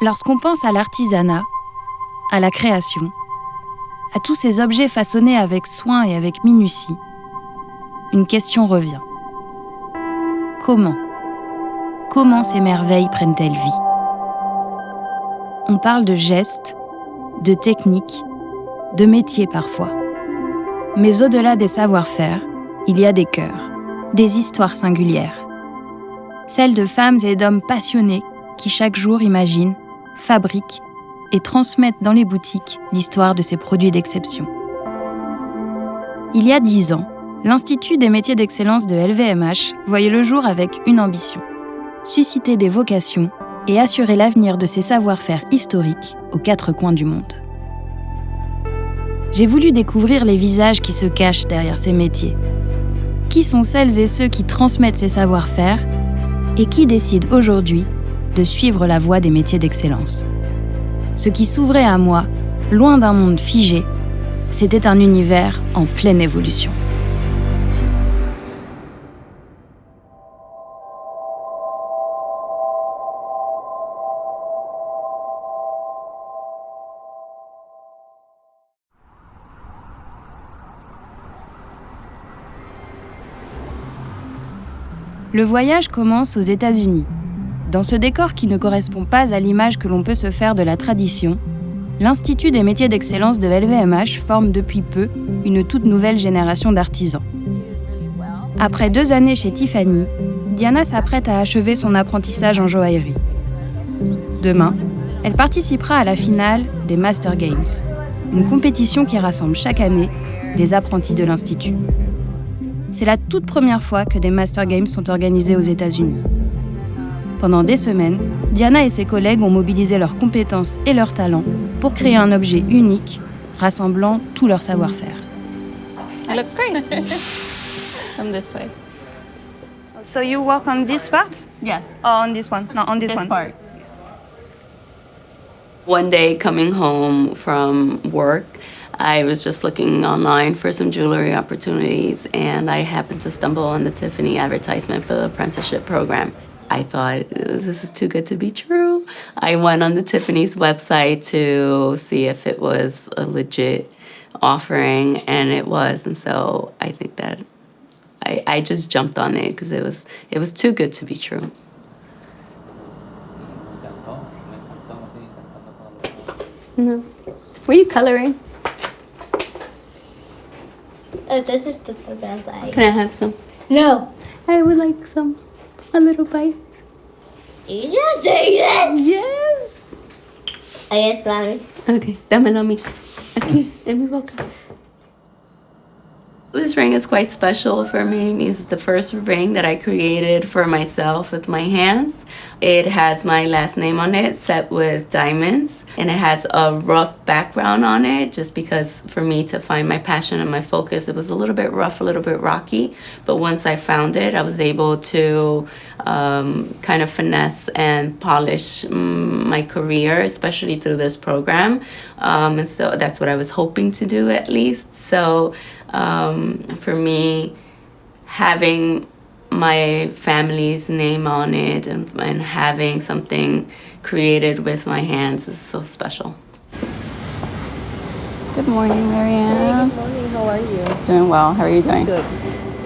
Lorsqu'on pense à l'artisanat, à la création, à tous ces objets façonnés avec soin et avec minutie, une question revient. Comment ces merveilles prennent-elles vie ? On parle de gestes, de techniques, de métiers parfois. Mais au-delà des savoir-faire, il y a des cœurs, des histoires singulières. Celles de femmes et d'hommes passionnés qui chaque jour imaginent, fabriquent et transmettent dans les boutiques l'histoire de ces produits d'exception. Il y a 10 ans, l'Institut des métiers d'excellence de LVMH voyait le jour avec une ambition : susciter des vocations et assurer l'avenir de ces savoir-faire historiques aux 4 coins du monde. J'ai voulu découvrir les visages qui se cachent derrière ces métiers. Qui sont celles et ceux qui transmettent ces savoir-faire et qui décident aujourd'hui de suivre la voie des métiers d'excellence. Ce qui s'ouvrait à moi, loin d'un monde figé, c'était un univers en pleine évolution. Le voyage commence aux États-Unis. Dans ce décor qui ne correspond pas à l'image que l'on peut se faire de la tradition, l'Institut des métiers d'excellence de LVMH forme depuis peu une toute nouvelle génération d'artisans. Après 2 années chez Tiffany, Diana s'apprête à achever son apprentissage en joaillerie. Demain, elle participera à la finale des Master Games, une compétition qui rassemble chaque année les apprentis de l'Institut. C'est la toute première fois que des Master Games sont organisés aux États-Unis. Pendant des semaines, Diana et ses collègues ont mobilisé leurs compétences et leurs talents pour créer un objet unique, rassemblant tout leur savoir-faire. It looks great. From this way. So you work on this part? Yes. Or on this one? No, on this one. Part. One day coming home from work, I was just looking online for some jewelry opportunities, and I happened to stumble on the Tiffany advertisement for the apprenticeship program. I thought, this is too good to be true. I went on the Tiffany's website to see if it was a legit offering, and it was. And so I think that I just jumped on it because it was too good to be true. No. Were you coloring? Oh, this is the bad light. Can I have some? No. I would like some. A little bite. You just say that. Yes. I guess, Mommy. Okay, dámelo a mí. Aquí, en mi boca. This ring is quite special for me because it's the first ring that I created for myself with my hands. It has my last name on it, set with diamonds, and it has a rough background on it just because for me to find my passion and my focus, it was a little bit rough, a little bit rocky. But once I found it, I was able to kind of finesse and polish my career, especially through this program. And so that's what I was hoping to do at least. So for me, having my family's name on it and having something created with my hands is so special. Good morning, Marianne. Good morning, how are you? Doing well. How are you doing? Good.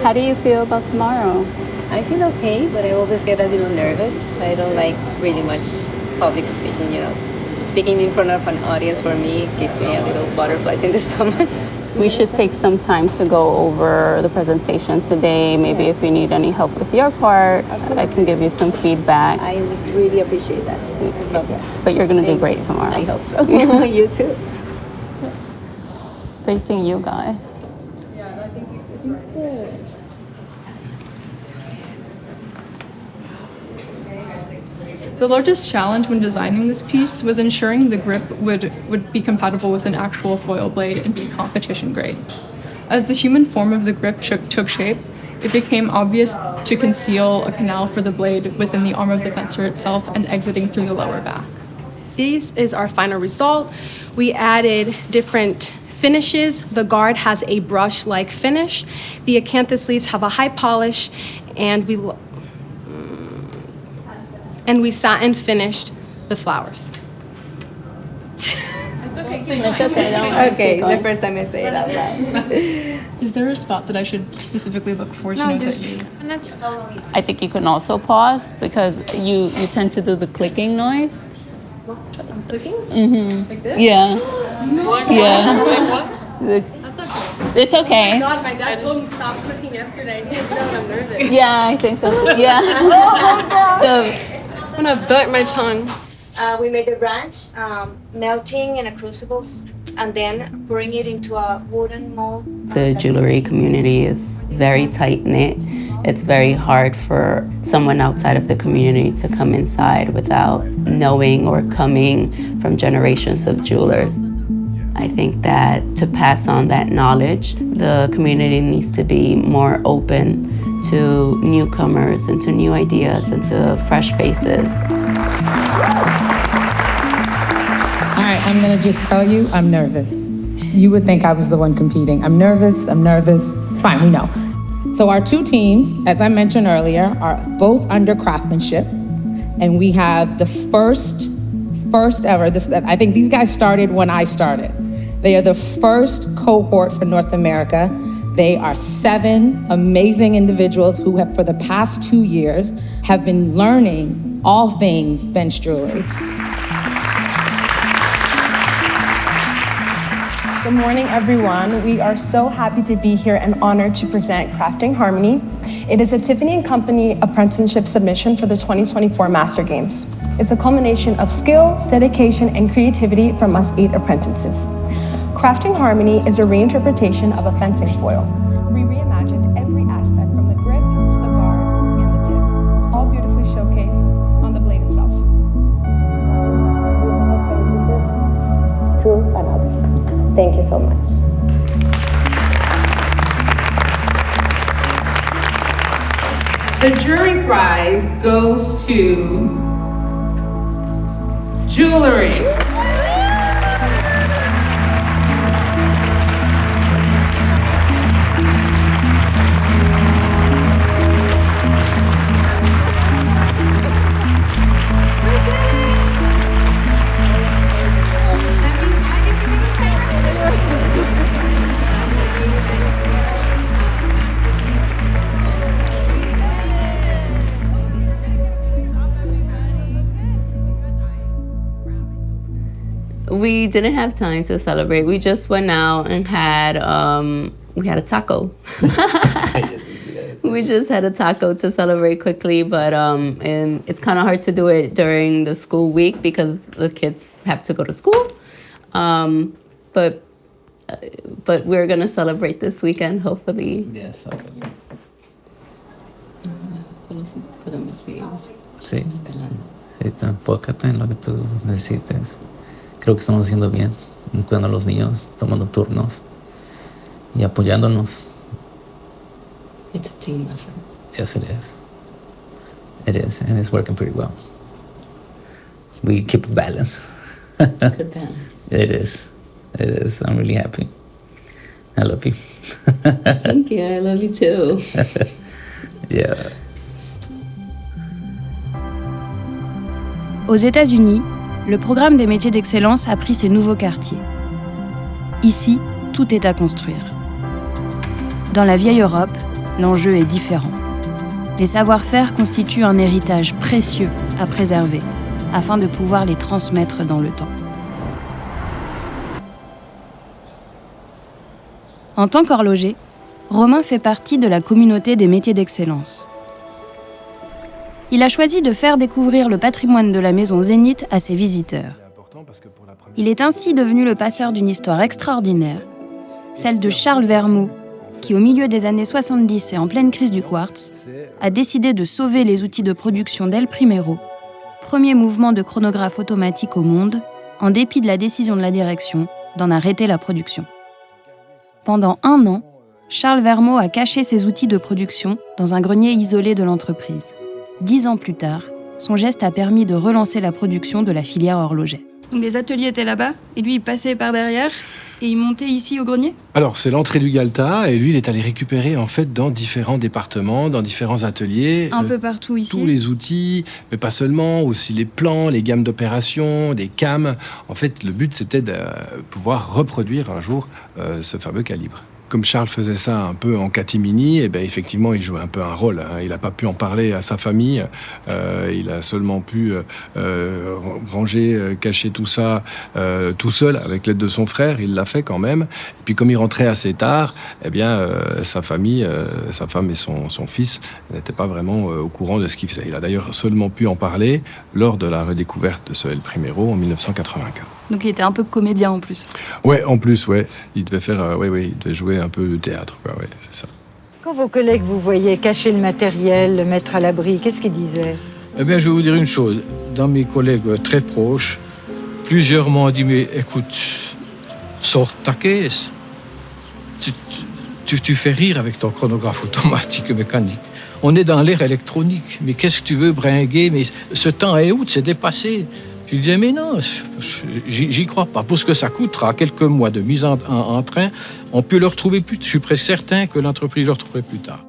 How do you feel about tomorrow? I feel okay, but I always get a little nervous. I don't like really much public speaking, you know. Speaking in front of an audience for me gives me a little butterflies in the stomach. We should take some time to go over the presentation today. Maybe if you need any help with your part, I can give you some feedback. I would really appreciate that. Okay. But you're going to do great tomorrow. I hope so. You too. Facing you guys. The largest challenge when designing this piece was ensuring the grip would be compatible with an actual foil blade and be competition grade. As the human form of the grip took shape, it became obvious to conceal a canal for the blade within the arm of the fencer itself and exiting through the lower back. This is our final result. We added different finishes. The guard has a brush-like finish. The acanthus sleeves have a high polish, and we satin finished the flowers. It's okay. Don't worry. Okay, the first time I say it out loud. Is there a spot that I should specifically look for to know that you... I think you can also pause because you tend to do the clicking noise. Clicking? Like this? Yeah. Yeah. That's okay. It's okay. God, my dad told me stop cooking yesterday. You know I'm nervous. Yeah, I think so. Yeah. So, I'm gonna burn my tongue. We made the ranch, melting in a crucible, and then pouring it into a wooden mold. The jewelry community is very tight-knit. It's very hard for someone outside of the community to come inside without knowing or coming from generations of jewelers. I think that to pass on that knowledge, the community needs to be more open to newcomers and to new ideas and to fresh faces. All right, I'm gonna just tell you, I'm nervous. You would think I was the one competing. I'm nervous. It's fine, we know. So our two teams, as I mentioned earlier, are both under craftsmanship. And we have the first ever, I think these guys started when I started. They are the first cohort for North America. They are 7 amazing individuals who have, for the past 2 years, have been learning all things bench jewelry. Good morning, everyone. We are so happy to be here and honored to present Crafting Harmony. It is a Tiffany & Company apprenticeship submission for the 2024 Master Games. It's a culmination of skill, dedication, and creativity from us 8 apprentices. Crafting Harmony is a reinterpretation of a fencing foil. We reimagined every aspect from the grip to the guard and the tip, all beautifully showcased on the blade itself. To another. Thank you so much. The jury prize goes to jewelry. We didn't have time to celebrate. We just went out and had a taco. We just had a taco to celebrate quickly, but and it's kind of hard to do it during the school week because the kids have to go to school. But we're gonna celebrate this weekend, hopefully. Yes. Okay. Sí. Sí, enfócate en lo que tú necesites. Creo que estamos haciendo bien, cuidando a los niños, tomando turnos y apoyándonos. It's a team effort. Yes, it is. It is, and it's working pretty well. We keep a balance. Good balance. It is. It is. I'm really happy. I love you. Thank you. I love you too. Yeah. Aux États-Unis, le programme des métiers d'excellence a pris ses nouveaux quartiers. Ici, tout est à construire. Dans la vieille Europe, l'enjeu est différent. Les savoir-faire constituent un héritage précieux à préserver, afin de pouvoir les transmettre dans le temps. En tant qu'horloger, Romain fait partie de la communauté des métiers d'excellence. Il a choisi de faire découvrir le patrimoine de la maison Zénith à ses visiteurs. Il est ainsi devenu le passeur d'une histoire extraordinaire, celle de Charles Vermeau, qui au milieu des années 70 et en pleine crise du quartz, a décidé de sauver les outils de production d'El Primero, premier mouvement de chronographe automatique au monde, en dépit de la décision de la direction d'en arrêter la production. Pendant 1 an, Charles Vermeau a caché ses outils de production dans un grenier isolé de l'entreprise. 10 ans plus tard, son geste a permis de relancer la production de la filière horlogère. Donc les ateliers étaient là-bas, et lui, il passait par derrière, et il montait ici au grenier? Alors, c'est l'entrée du Galetas, et lui, il est allé récupérer, en fait, dans différents départements, dans différents ateliers. Un peu partout ici. Tous les outils, mais pas seulement, aussi les plans, les gammes d'opérations, des cams. En fait, le but, c'était de pouvoir reproduire un jour ce fameux calibre. Comme Charles faisait ça un peu en catimini, et ben effectivement, il jouait un peu un rôle. Hein. Il n'a pas pu en parler à sa famille. Il a seulement pu ranger, cacher tout ça tout seul avec l'aide de son frère. Il l'a fait quand même. Et puis comme il rentrait assez tard, eh bien sa famille, sa femme et son fils n'étaient pas vraiment au courant de ce qu'il faisait. Il a d'ailleurs seulement pu en parler lors de la redécouverte de ce El Primero en 1984. Donc il était un peu comédien en plus. Ouais, en plus, ouais. Il devait faire, il devait jouer un peu de théâtre, quoi. Ouais, c'est ça. Quand vos collègues vous voyaient cacher le matériel, le mettre à l'abri, qu'est-ce qu'ils disaient? Eh bien, je vais vous dire une chose. Dans mes collègues très proches, plusieurs m'ont dit, mais écoute, sors ta caisse. Tu fais rire avec ton chronographe automatique et mécanique. On est dans l'ère électronique. Mais qu'est-ce que tu veux bringuer? Mais ce temps est out, c'est dépassé. Je disais, mais non, j'y crois pas. Pour ce que ça coûtera, quelques mois de mise en train, on peut le retrouver plus. Je suis presque certain que l'entreprise le retrouverait plus tard.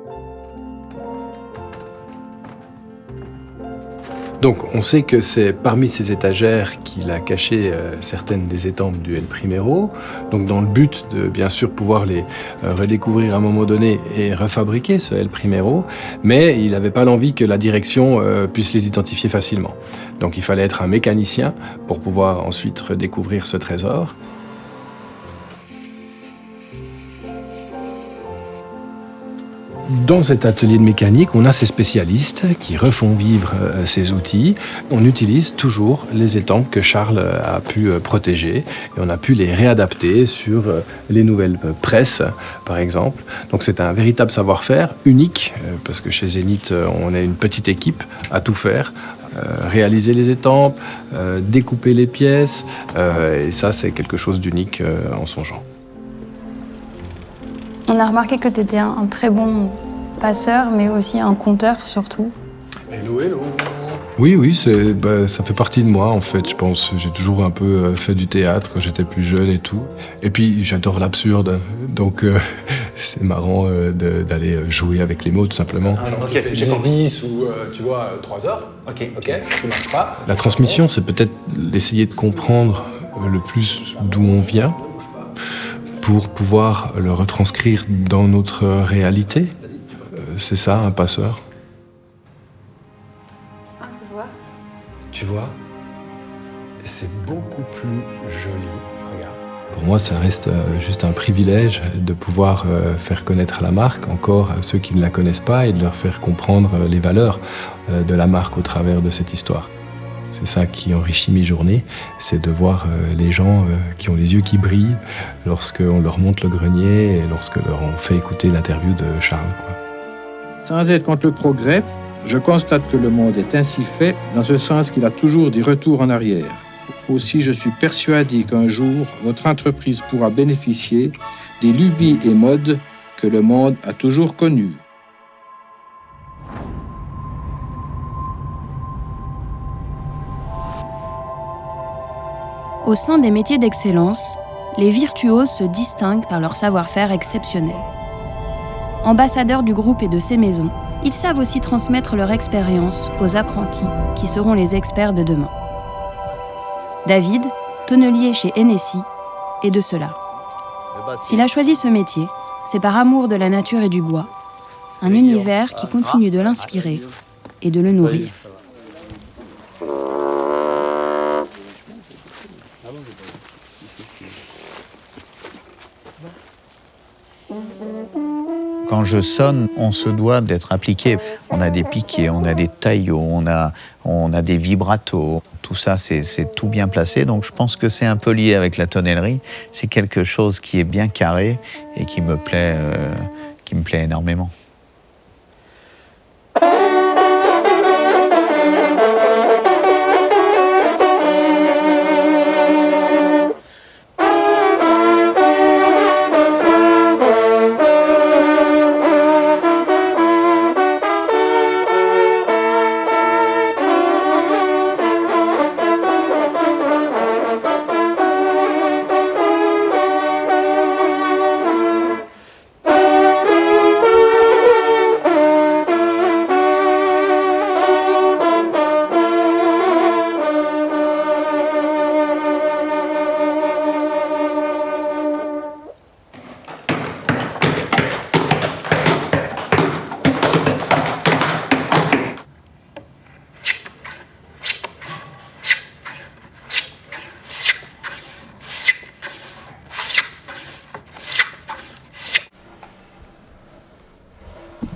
Donc, on sait que c'est parmi ces étagères qu'il a caché certaines des étampes du El Primero, donc dans le but de, bien sûr, pouvoir les redécouvrir à un moment donné et refabriquer ce El Primero, mais il n'avait pas l'envie que la direction puisse les identifier facilement. Donc, il fallait être un mécanicien pour pouvoir ensuite redécouvrir ce trésor. Dans cet atelier de mécanique, on a ces spécialistes qui refont vivre ces outils. On utilise toujours les étampes que Charles a pu protéger et on a pu les réadapter sur les nouvelles presses, par exemple. Donc c'est un véritable savoir-faire unique parce que chez Zénith, on est une petite équipe à tout faire. Réaliser les étampes, découper les pièces, et ça c'est quelque chose d'unique en son genre. On a remarqué que tu étais un très bon passeur, mais aussi un conteur surtout. Hello, hello. Oui, ça fait partie de moi en fait, je pense. J'ai toujours un peu fait du théâtre quand j'étais plus jeune et tout. Et puis j'adore l'absurde, donc c'est marrant d'aller jouer avec les mots tout simplement. Genre tu fais 10 ou tu vois 3 heures. Ok, ça marche pas. La transmission, c'est peut-être d'essayer de comprendre le plus d'où on vient, pour pouvoir le retranscrire dans notre réalité. C'est ça, un passeur. Tu vois, c'est beaucoup plus joli. Regarde. Pour moi, ça reste juste un privilège de pouvoir faire connaître la marque encore à ceux qui ne la connaissent pas et de leur faire comprendre les valeurs de la marque au travers de cette histoire. C'est ça qui enrichit mes journées, c'est de voir les gens qui ont les yeux qui brillent lorsqu'on leur monte le grenier et lorsque leur on fait écouter l'interview de Charles, quoi. Sans être contre le progrès, je constate que le monde est ainsi fait, dans ce sens qu'il a toujours des retours en arrière. Aussi, je suis persuadé qu'un jour, votre entreprise pourra bénéficier des lubies et modes que le monde a toujours connues. Au sein des métiers d'excellence, les virtuoses se distinguent par leur savoir-faire exceptionnel. Ambassadeurs du groupe et de ses maisons, ils savent aussi transmettre leur expérience aux apprentis qui seront les experts de demain. David, tonnelier chez Hennessy, est de cela. S'il a choisi ce métier, c'est par amour de la nature et du bois, un univers qui continue de l'inspirer et de le nourrir. Quand je sonne, on se doit d'être appliqué. On a des piquets, on a des taillots, on a des vibratos. Tout ça, c'est tout bien placé. Donc je pense que c'est un peu lié avec la tonnellerie. C'est quelque chose qui est bien carré et qui me plaît énormément.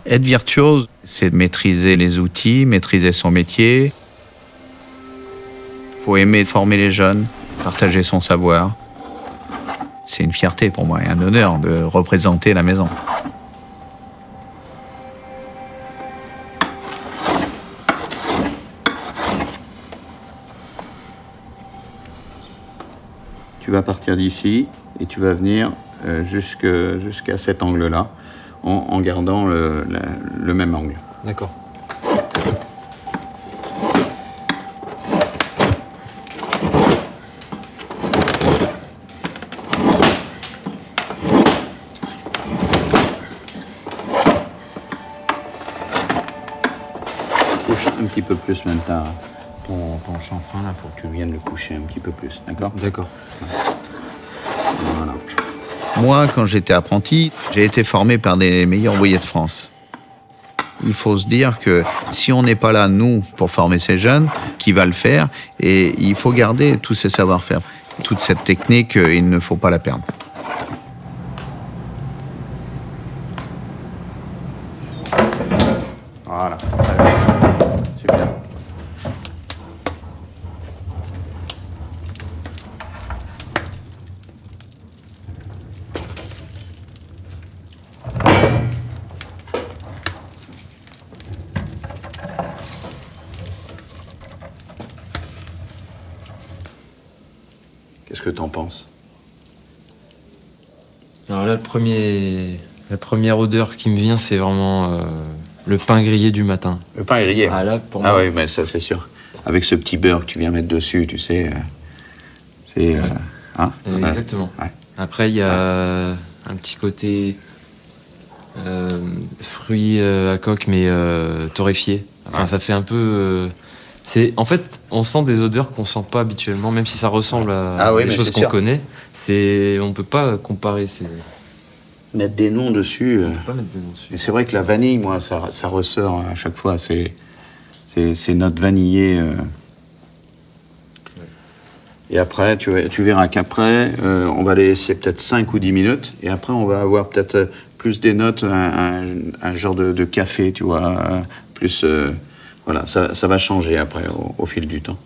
Être virtuose, c'est maîtriser les outils, maîtriser son métier. Il faut aimer former les jeunes, partager son savoir. C'est une fierté pour moi et un honneur de représenter la maison. Tu vas partir d'ici et tu vas venir jusqu'à cet angle-là, en gardant le même angle. D'accord. Couche un petit peu plus maintenant. Ton chanfrein, là, il faut que tu viennes le coucher un petit peu plus, d'accord? D'accord. Voilà. Moi, quand j'étais apprenti, j'ai été formé par des meilleurs ouvriers de France. Il faut se dire que si on n'est pas là, nous, pour former ces jeunes, qui va le faire? Et il faut garder tous ces savoir-faire. Toute cette technique, il ne faut pas la perdre. Voilà. Super. Qu'est-ce que t'en penses? Alors là, la première odeur qui me vient, c'est vraiment le pain grillé du matin. Le pain grillé? Ah là, pour moi. Ah oui, mais ça, c'est sûr. Avec ce petit beurre que tu viens mettre dessus, tu sais, c'est... hein? Exactement. Ouais. Après, il y a un petit côté fruits à coque, mais torréfiés. Enfin, Ouais. ça fait un peu... en fait, on sent des odeurs qu'on sent pas habituellement, même si ça ressemble à oui, des mais choses c'est qu'on sûr. connaît. On peut pas comparer. Mettre des noms dessus. On peut pas mettre des noms dessus. Et c'est vrai que la vanille, moi, ça ressort à chaque fois. C'est notre vanillé. Et après, tu verras qu'après, on va les laisser peut-être 5 ou 10 minutes. Et après, on va avoir peut-être plus des notes, un genre de café, tu vois. Plus... voilà, ça va changer après, au fil du temps.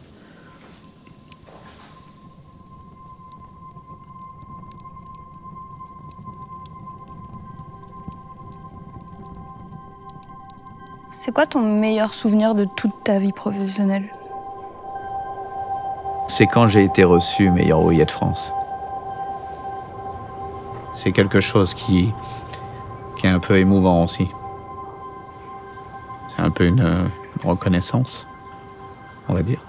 C'est quoi ton meilleur souvenir de toute ta vie professionnelle? C'est quand j'ai été reçu meilleur ouvrier de France. C'est quelque chose qui est un peu émouvant aussi. C'est un peu une reconnaissance, on va dire.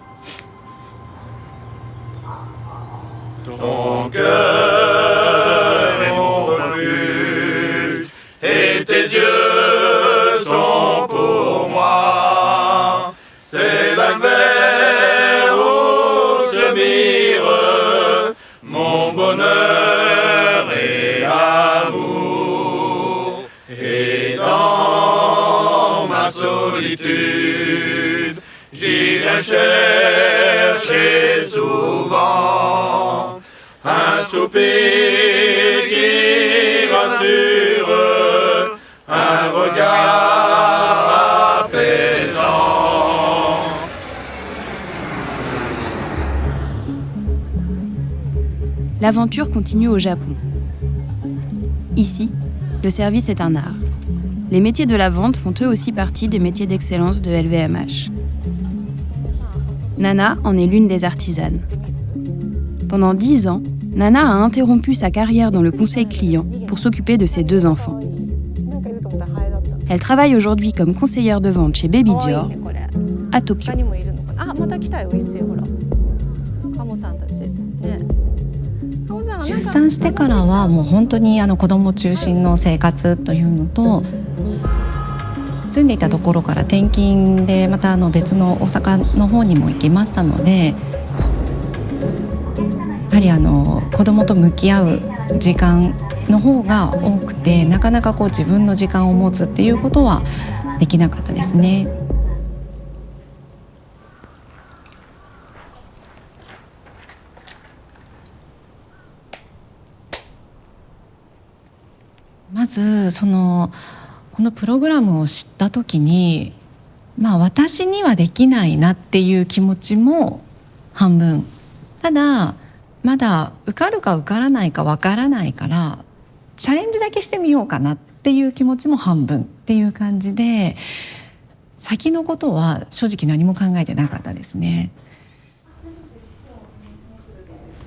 Ton cœur est mon refuge, et tes yeux sont pour moi. C'est la mer où se mire mon bonheur et l'amour. Et dans ma solitude, j'y viens chercher souvent un soupir qui rassure, un regard apaisant. L'aventure continue au Japon. Ici, le service est un art. Les métiers de la vente font eux aussi partie des métiers d'excellence de LVMH. Nana en est l'une des artisanes. Pendant 10 ans, Nana a interrompu sa carrière dans le conseil client pour s'occuper de ses 2 enfants. Elle travaille aujourd'hui comme conseillère de vente chez Baby Dior à Tokyo. 出産してからはもう本当に子供中心の生活というのと、住んでいたところから転勤でまた別の大阪の方にも行きましたので、やはり子供と向き合う時間の方が多くて、なかなか自分の時間を持つっていうことはできなかったですね。まずこのプログラムを知った時に、私にはできないなっていう気持ちも半分、ただまだ受かるか受からないかわからないからチャレンジだけしてみようかなっていう気持ちも半分っていう感じで、先のことは正直何も考えてなかったですね。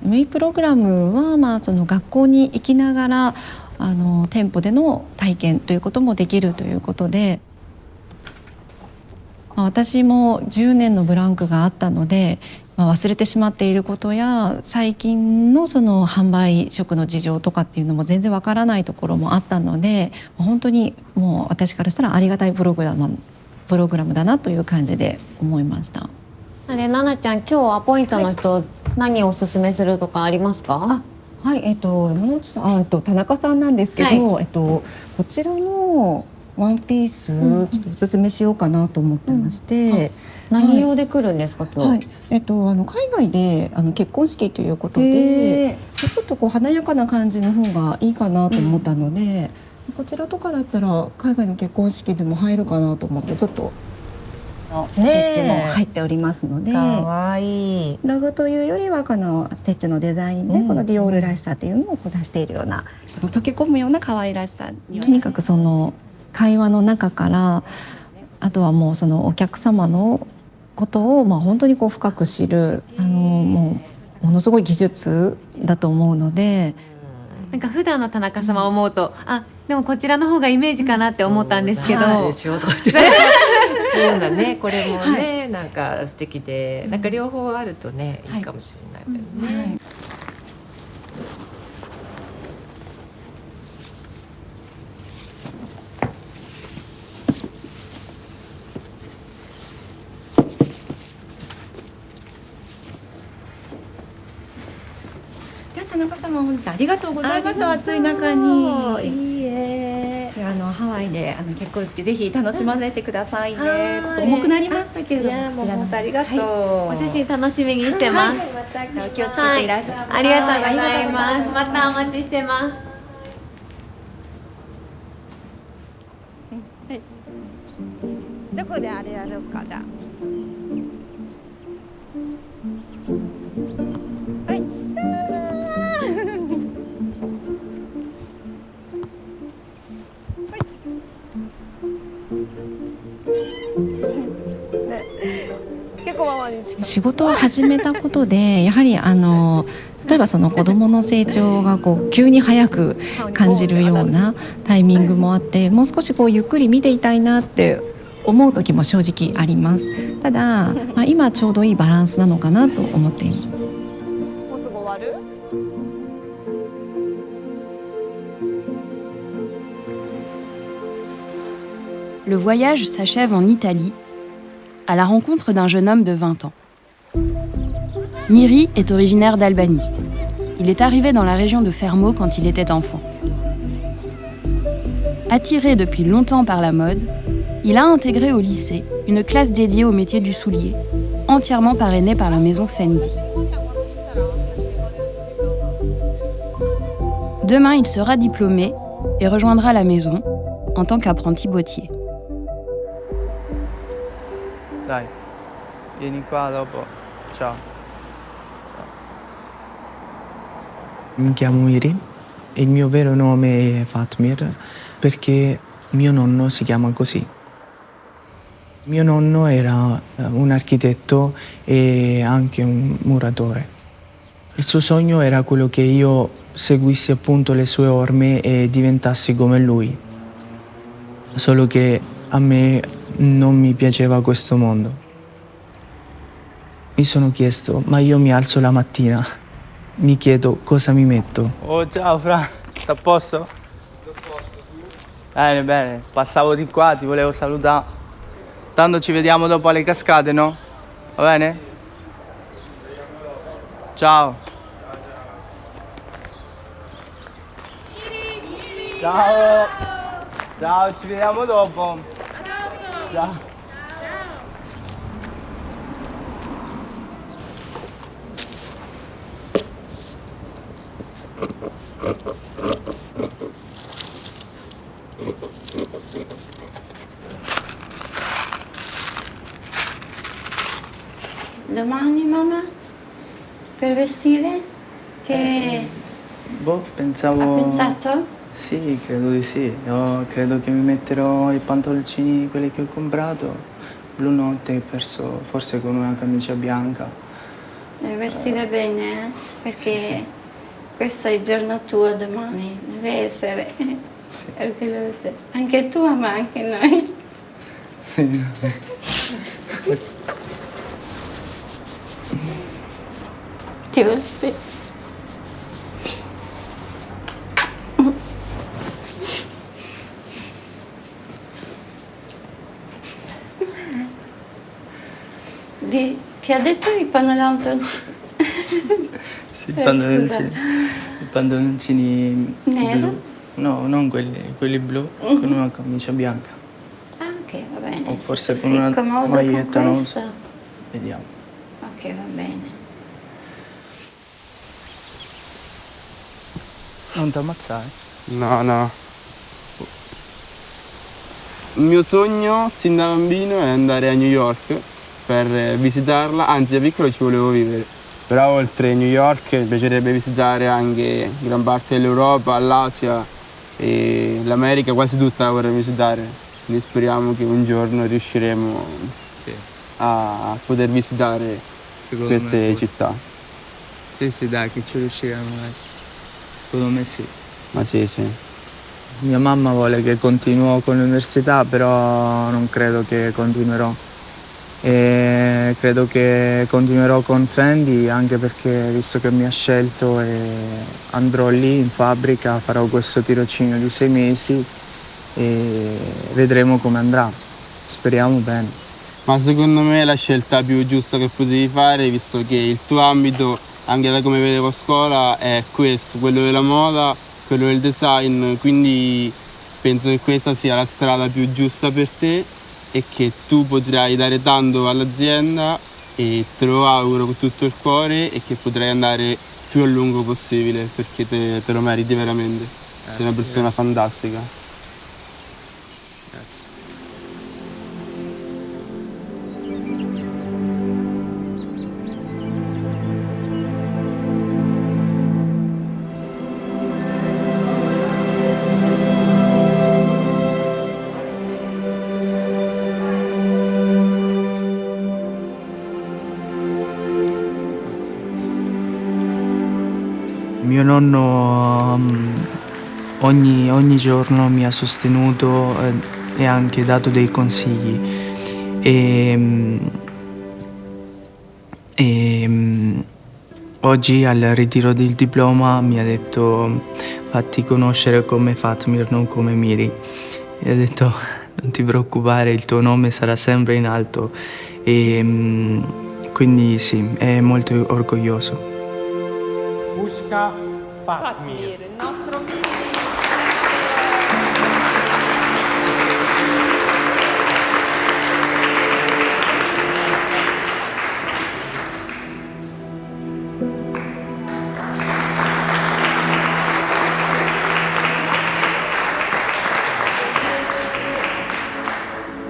ウェイプログラムは、その学校に行きながら店舗での体験ということもできるということで、私も10年のブランクがあったので、忘れてしまっていることや最近のその販売職の事情とかっていうのも全然わからないところもあったので、本当にもう私からしたらありがたいプログラムだなという感じで思いました。ななちゃん、今日アポイントの人、何をおすすめするとかありますか？はい、山本さん、田中さんなんですけど、こちらのワンピース、ちょっとおすすめしようかなと思ってまして、何用で来るんですか、今日？海外で結婚式ということで、ちょっと華やかな感じの方がいいかなと思ったので、こちらとかだったら海外の結婚式でも入るかなと思って、ちょっとステッチも入っておりますので、かわいい。ロゴというよりはこのステッチのデザインで、このディオールらしさっていうのを出しているような、溶け込むような可愛らしさ。とにかくその会話の中から、あとはもうそのお客様のことを本当に深く知る、ものすごい技術だと思うので、なんか普段の田中様を思うと、でもこちらの方がイメージかなって思ったんですけど、仕事ってそういうのね、これもね、なんか素敵で、なんか両方あるとね、いいかもしれないけどね。田中様、本日ありがとうございました。暑い中に。ハワイで結婚式ぜひ楽しまれてくださいね。ちょっと重くなりましたけれども、こちらのありがとう。お写真楽しみにしてます。お気をつけていらっしゃい。ありがとうございます。またお待ちしてます。どこであれやろうか、じゃあ。仕事を始めたことで、やはり例えばその子どもの成長が急に早く感じるようなタイミングもあって、もう少しゆっくり見ていたいなって思う時も正直あります。ただ、今ちょうどいいバランスなのかなと思っています。もうすぐ終わる？Le voyage s'achève en Italie, à la rencontre d'un jeune homme de 20 ans. Miri est originaire d'Albanie. Il est arrivé dans la région de Fermo quand il était enfant. Attiré depuis longtemps par la mode, il a intégré au lycée une classe dédiée au métier du soulier, entièrement parrainée par la maison Fendi. Demain, il sera diplômé et rejoindra la maison en tant qu'apprenti bottier. Dai, vieni qua dopo. Ciao. Mi chiamo Miri e il mio vero nome è Fatmir perché mio nonno si chiama così. Mio nonno era un architetto e anche un muratore. Il suo sogno era quello che io seguissi appunto le sue orme e diventassi come lui. Solo che a me non mi piaceva questo mondo. Mi sono chiesto, ma io mi alzo la mattina, mi chiedo cosa mi metto. Oh, ciao Fra, sta a posto? Bene, bene, passavo di qua, ti volevo salutare. Tanto ci vediamo dopo alle cascate, no? Va bene? Ciao. Ciao. Ciao, ci vediamo dopo. Ciao. domani, mamma? Per vestire? Che Boh, pensavo... ha pensato? Sì, credo di sì. Io credo che mi metterò i pantaloncini, quelli che ho comprato, blu notte, perso, forse con una camicia bianca. Devi vestire bene, perché sì. questo è il giorno tuo domani, deve essere. Sì. Perché deve essere. Anche tu, ma anche noi. Ti vesti? Che ha detto i pantaloncini? Sì, i pantaloncini Nero? blu. No, non quelli blu, con una camicia bianca. Ah, ok, va bene. O forse Se con sei una comodo maglietta, con non questo. so. Vediamo. Ok, va bene. Non ti ammazzare? No. Il mio sogno sin da bambino è andare a New York per visitarla, anzi da piccolo ci volevo vivere. Però oltre New York mi piacerebbe visitare anche gran parte dell'Europa, l'Asia e l'America, quasi tutta la vorrei visitare. Quindi speriamo che un giorno riusciremo a poter visitare queste città. Sì, dai, che ci riusciremo. Secondo me sì. Ma sì. Mia mamma vuole che continuo con l'università, però non credo che continuerò. E credo che continuerò con Fendi anche perché visto che mi ha scelto andrò lì in fabbrica, farò questo tirocinio di 6 mesi e vedremo come andrà. Speriamo bene. Ma secondo me è la scelta più giusta che potevi fare, visto che il tuo ambito, anche da come vedevo a scuola, è questo, quello della moda, quello del design, quindi penso che questa sia la strada più giusta per te e che tu potrai dare tanto all'azienda e te lo auguro con tutto il cuore e che potrai andare più a lungo possibile perché te lo meriti veramente. Sei una persona fantastica. Grazie. Mio nonno ogni giorno mi ha sostenuto e anche dato dei consigli. Oggi al ritiro del diploma mi ha detto fatti conoscere come Fatmir, non come Miri. E ha detto non ti preoccupare, il tuo nome sarà sempre in alto. Quindi sì, è molto orgoglioso. Pushka Fatmir, il nostro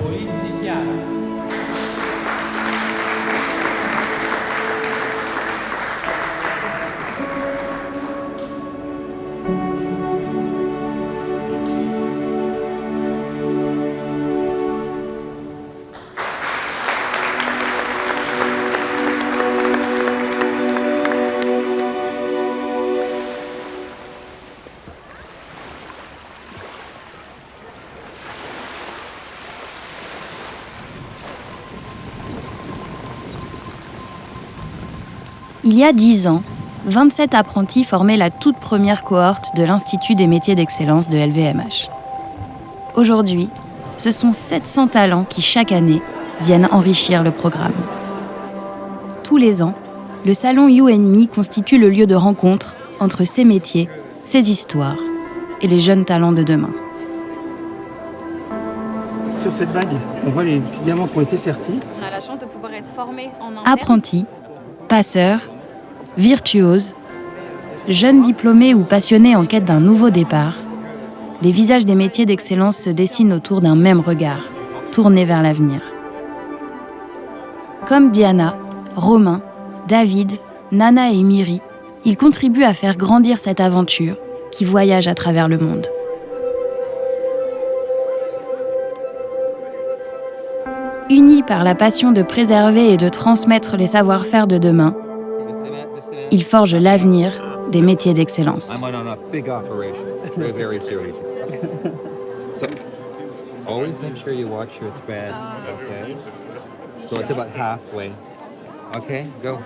Polizzi Chiara. Il y a 10 ans, 27 apprentis formaient la toute première cohorte de l'Institut des métiers d'excellence de LVMH. Aujourd'hui, ce sont 700 talents qui, chaque année, viennent enrichir le programme. Tous les ans, le salon You & Me constitue le lieu de rencontre entre ces métiers, ces histoires et les jeunes talents de demain. Sur cette vague, on voit les petits diamants qui ont été sertis. On a la chance de pouvoir être formés en interne. Apprentis, passeurs, virtuoses, jeunes diplômés ou passionnés en quête d'un nouveau départ, les visages des métiers d'excellence se dessinent autour d'un même regard, tourné vers l'avenir. Comme Diana, Romain, David, Nana et Miri, ils contribuent à faire grandir cette aventure qui voyage à travers le monde. Unis par la passion de préserver et de transmettre les savoir-faire de demain, ils forgent l'avenir des métiers d'excellence. Always make sure you watch your thread, okay? So it's about halfway. Okay, go.